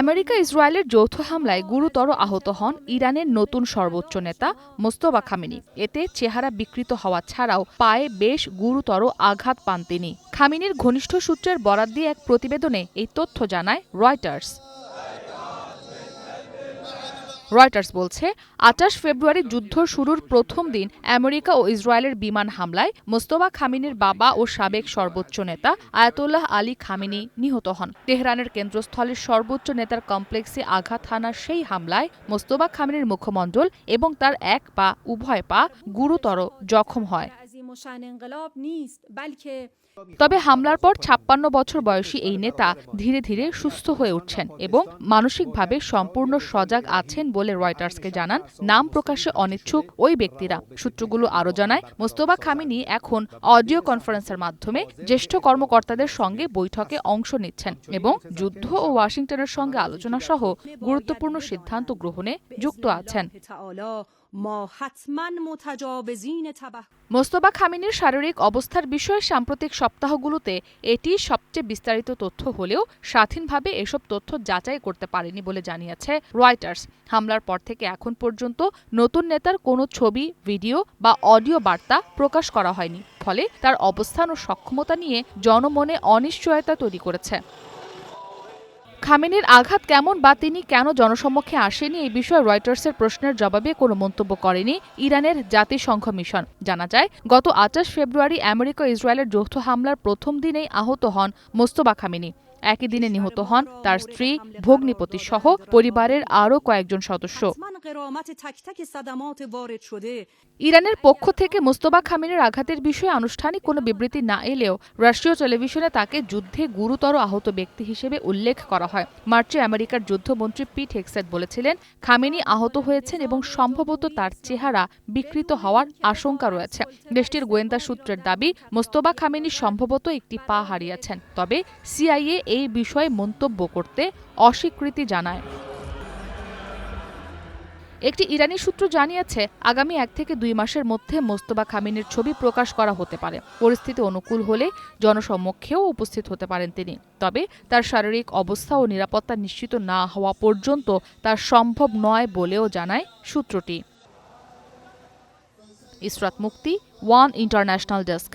America ইসরায়েলের যৌথ হামলায় গুরুতর আহত হন ইরানের নতুন সর্বোচ্চ নেতা মোস্তফা খামেনি। এতে চেহারা বিকৃত হওয়া ছাড়াও পায়ে বেশ গুরুতর আঘাত পান তিনি। খামেনির ঘনিষ্ঠ সূত্রের বরাত দিয়ে এক প্রতিবেদনে এই তথ্য জানায় রয়টার্স। রয়টার্স বলছে ২৮ ফেব্রুয়ারি যুদ্ধ শুরুর প্রথম দিন আমেরিকা ও ইসরায়েলের বিমান হামলায় মোস্তফা খামেনির বাবা ও সাবেক সর্বোচ্চ নেতা আয়াতুল্লাহ আলী খামেনি নিহত হন। তেহরানের কেন্দ্রস্থলের সর্বোচ্চ নেতার কমপ্লেক্সে আঘাত হানার সেই হামলায় মোস্তফা খামেনির মুখমণ্ডল এবং তার এক পা উভয় পা গুরুতর জখম হয়। তবে হামলার পর ৫৬ বছর বয়সী এই নেতা ধীরে ধীরে সুস্থ হয়ে উঠছেন এবং মানসিকভাবে সম্পূর্ণ সজাগ আছেন বলে রয়টার্সকে জানান নাম প্রকাশে অনিচ্ছুক ওই ব্যক্তিরা। সূত্রগুলো আরও জানায় মোস্তফা খামেনি এখন অডিও কনফারেন্সের মাধ্যমে জ্যেষ্ঠ কর্মকর্তাদের সঙ্গে বৈঠকে অংশ নিচ্ছেন এবং যুদ্ধ ও ওয়াশিংটনের সঙ্গে আলোচনা সহ গুরুত্বপূর্ণ সিদ্ধান্ত গ্রহণে যুক্ত আছেন। মোস্তফা খামেনির শারীরিক অবস্থার বিষয়ে সাম্প্রতিক সপ্তাহগুলোতে এটি সবচেয়ে বিস্তারিত তথ্য হলেও স্বাধীনভাবে এসব তথ্য যাচাই করতে পারেনি বলে জানিয়েছে রয়টার্স। হামলার পর থেকে এখন পর্যন্ত নতুন নেতার কোনো ছবি, ভিডিও বা অডিও বার্তা প্রকাশ করা হয়নি, ফলে তার অবস্থান ও সক্ষমতা নিয়ে জনমনে অনিশ্চয়তা তৈরি করেছে। খামেনির আঘাত কেমন বা তিনি কেন জনসমক্ষে আসেনি এই বিষয়ে রয়টার্সের প্রশ্নের জবাবে কোনো মন্তব্য করেনি ইরানের জাতিসংঘ মিশন। জানা যায় গত ২৮ ফেব্রুয়ারি আমেরিকা ইসরায়েলের যৌথ হামলার প্রথম দিনেই আহত হন মোস্তফা খামেনি। একই দিনে নিহত হন তার স্ত্রী, ভগ্নিপতি সহ পরিবারের আরও কয়েকজন সদস্য। ইরানের পক্ষ থেকে মোস্তফা খামেনির আঘাতের বিষয়ে আনুষ্ঠানিক কোনো বিবৃতি না এলেও রাষ্ট্রীয় টেলিভিশনে তাকে যুদ্ধে গুরুতর আহত ব্যক্তি হিসেবে উল্লেখ করা হয়। মার্চে আমেরিকার যুদ্ধমন্ত্রী পিট হেগসেট বলেছিলেন খামেনি আহত হয়েছেন এবং সম্ভবত তার চেহারা বিকৃত হওয়ার আশঙ্কা রয়েছে। দেশটির গোয়েন্দা সূত্রের দাবি মোস্তফা খামেনি সম্ভবত একটি পা হারিয়েছেন, তবে সিআইএ এই বিষয়ে মন্তব্য করতে অস্বীকৃতি জানায়। একটি ইরানি সূত্র জানিয়েছে আগামী ১ থেকে ২ মাসের মধ্যে মোস্তফা খামেনির ছবি প্রকাশ করা হতে পারে। পরিস্থিতি অনুকূল হলে জনসমক্ষেও উপস্থিত হতে পারেন তিনি। তবে তার শারীরিক অবস্থা ও নিরাপত্তা নিশ্চিত না হওয়া পর্যন্ত তা সম্ভব নয় বলেও জানায় সূত্রটি। ইসরাত মুক্তি, ওয়ান ইন্টারন্যাশনাল ডেস্ক।